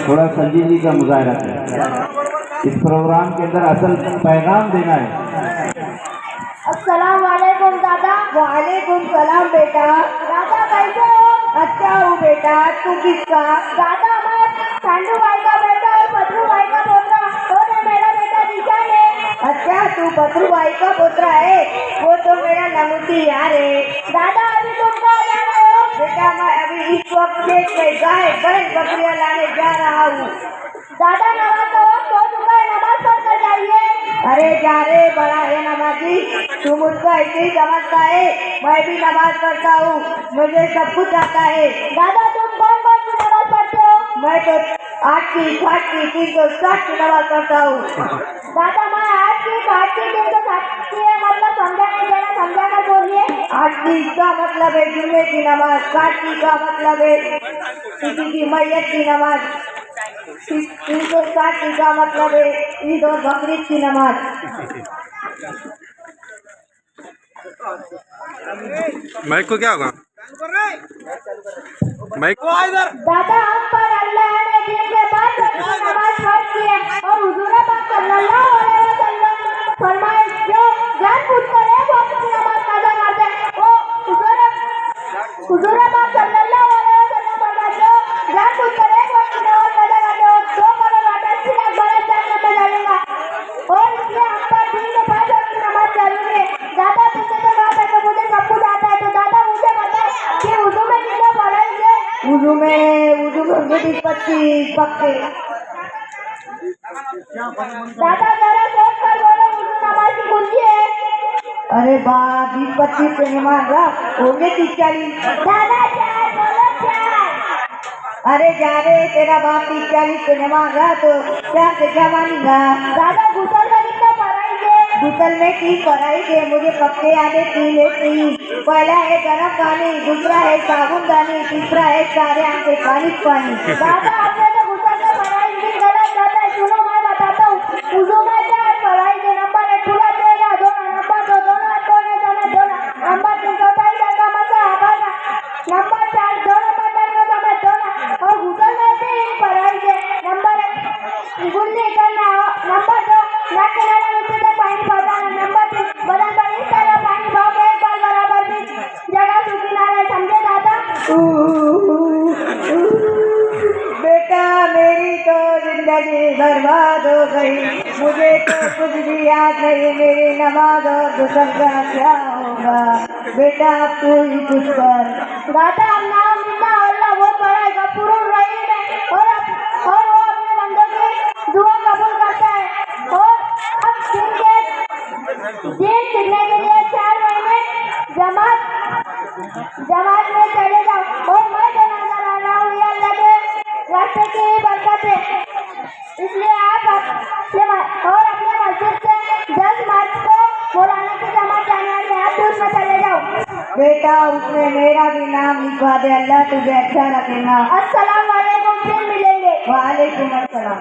थोड़ा संजीदगी का मुजाहरा करें। इस प्रोग्राम के अंदर असल पैगाम देना है। अस्सलाम वालेकुम दादा। वालेकुम सलाम बेटा। दादा कैसे हो? अच्छा हूँ बेटा, तू किसका? दादा मैं सांडू भाई का बेटा और पत्रू भाई का पोता और मेरा बेटा निशान है। अच्छा तू पत्रू भाई का पोता है, वो तो मेरा नमूती यार है। दादा अभी तुम कहाँ जा रहे हो? बेटा मैं अभी इस वक्त खेत में गाय बैल बकरियां लाने जा रहा हूँ। दादा नमाज का वक्त हो चुका है, नमाज पढ़ कर जाइए। अरे जा रे बड़ा है नमाजी, तू मुझको ऐसे ही समझता है, मैं भी नमाज पढ़ता हूँ, मुझे सब कुछ आता है। दादा तुम कौन कौन सी नमाज पढ़ते हो? मैं तो 8 की 60 की 360 की नमाज पढ़ता हूँ। दादा मैं 8 की 60 की 360 की मतलब समझा नहीं, जरा समझा कर बोलिए। 8 की का मतलब है जुम्मे की नमाज, 60 की का मतलब है किसी की मैयत की नमाज, 360 का मतलब है ईद और बकरीद की नमाज। माइक को क्या होगा? माइक दादा हम पर अल्लाह ने दिन के बाद नमाज फर्ज की है और हुजूर पाक सल्लल्लाहु अलैहि वसल्लम फरमाए जो जान बूझकर एक वक्त की नमाज काज़ा करते हैं वो हुजूर पाक सल्लल्लाहु अलैहि वसल्लम फरमाए जो जान बूझकर एक वक्त की नमाज काज़ा करते हैं 2 करोड़ 88 लाख बरस जन्नत में डालेगा। और इसलिए हम पर दिन के 5 वक्त की नमाज जरूरी है। दादा तुमने तो कहा था कि मुझे सब कुछ आता है, तो दादा मुझे बताओ कि वुजू में कितना फर्ज है? वुजू में 25 पक्के। दादा जरा सोच कर बोलो, वुजू नमाज की कुंजी है। अरे बाप 20-25 से नमाज रख होंगे 30-40। दादा 4 बोलो 4। अरे जा रे तेरा बाप 30-40 से नमाज रहा तो 4 से क्या मानेगा? दादा गुसल में कितना पढ़ाई है? गुसल में 3 पढ़ाई है, मुझे पक्के आने 3 है 3। पहला है गर्म पानी, दूसरा है साबुनदानी, तीसरा है सारे आंखें पानी। दादा आपने तो गुसल में पढ़ाई की गलत बात है, सुनो मैं बताता हूँ। वुजू में क्या है पढ़ाई के? नंबर 1 खुला चेहरा धोना, नंबर 2 दोनों हाथ धोने जाना धोना, नंबर 3 चौथाई का मसा हटाना, नंबर 4 दोनों बटन को समय धोना। और गुसल में भी पढ़ाई के नंबर 1 गुल्ली करना, नंबर 2 नाक के नाले नीचे तक पानी पहुंचाना, नंबर 3 बदन पर इस तरह पानी बहा के एक बार बराबर भी जगह सूखी ना रहे। समझे दादा? बेटा मेरी तो जिंदगी बर्बाद हो गई, मुझे तो कुछ भी याद नहीं, मेरी नमाज और गुसल का क्या होगा? बेटा अब तू ही कुछ कर। दादा हम नाम जितना अल्लाह वो पढ़ाएगा पूर्ण रही है और वो अपने बंदों की दुआ कबूल करता है। और अब दिन सीखने के लिए 4 महीने जमात में चले जाओ और मैं जो नजर आ रहा हूँ ये अल्लाह के रास्ते की बरकत है। इसलिए आप अपने मस्जिद से 10 मार्च को मौलाना की जमात जाने वाली है, आप भी उसमें चले जाओ। बेटा उसमें मेरा भी नाम लिखवा दे, अल्लाह तुझे अच्छा रखेगा। अस्सलाम वालेकुम, फिर मिलेंगे। वालेकुम अस्सलाम।